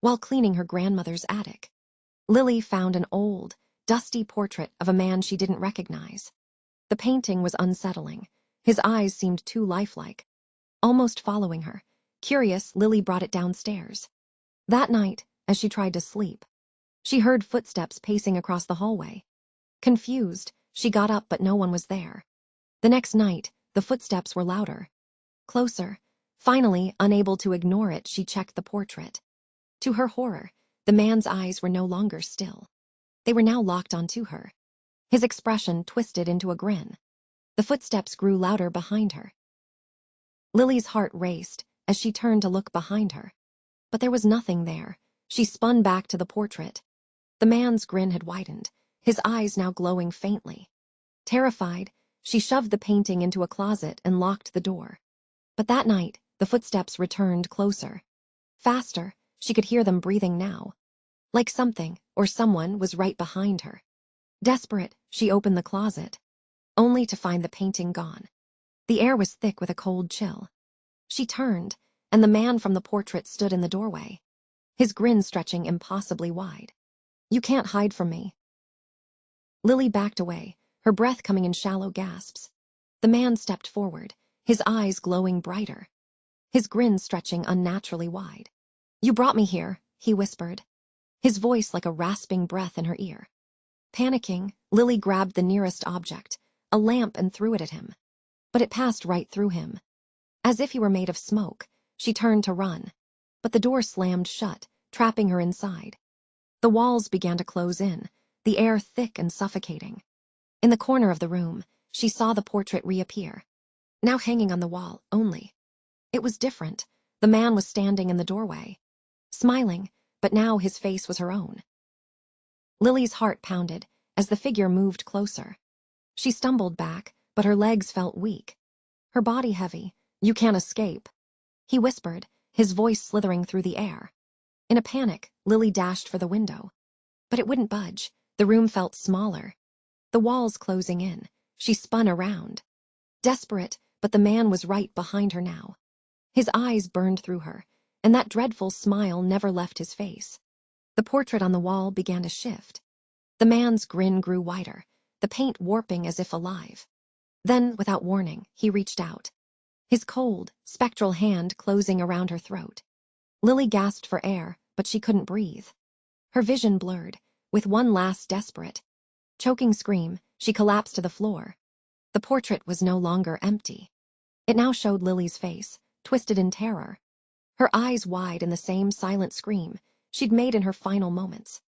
while cleaning her grandmother's attic. Lily found an old, dusty portrait of a man she didn't recognize. The painting was unsettling. His eyes seemed too lifelike, almost following her. Curious, Lily brought it downstairs. That night, as she tried to sleep, she heard footsteps pacing across the hallway. Confused, she got up but no one was there. The next night, the footsteps were louder. Closer. Finally, unable to ignore it, she checked the portrait. To her horror, the man's eyes were no longer still. They were now locked onto her. His expression twisted into a grin. The footsteps grew louder behind her. Lily's heart raced as she turned to look behind her. But there was nothing there. She spun back to the portrait. The man's grin had widened, his eyes now glowing faintly. Terrified, she shoved the painting into a closet and locked the door. But that night, the footsteps returned closer. Faster, she could hear them breathing now. Like something or someone was right behind her. Desperate, she opened the closet, only to find the painting gone. The air was thick with a cold chill. She turned, and the man from the portrait stood in the doorway, his grin stretching impossibly wide. "You can't hide from me." Lily backed away, her breath coming in shallow gasps. The man stepped forward, his eyes glowing brighter, his grin stretching unnaturally wide. "You brought me here," he whispered, his voice like a rasping breath in her ear. Panicking, Lily grabbed the nearest object, a lamp, and threw it at him. But it passed right through him. As if he were made of smoke, she turned to run. But the door slammed shut, trapping her inside. The walls began to close in, the air thick and suffocating. In the corner of the room, she saw the portrait reappear, now hanging on the wall only. It was different. The man was standing in the doorway, smiling, but now his face was her own. Lily's heart pounded as the figure moved closer. She stumbled back, but her legs felt weak, her body heavy. "You can't escape," he whispered, his voice slithering through the air. In a panic, Lily dashed for the window. But it wouldn't budge. The room felt smaller, the walls closing in. She spun around, desperate, but the man was right behind her now. His eyes burned through her, and that dreadful smile never left his face. The portrait on the wall began to shift. The man's grin grew wider, the paint warping as if alive. Then, without warning, he reached out, his cold, spectral hand closing around her throat. Lily gasped for air, but she couldn't breathe. Her vision blurred. With one last desperate, choking scream, she collapsed to the floor. The portrait was no longer empty. It now showed Lily's face, twisted in terror, her eyes wide in the same silent scream she'd made in her final moments.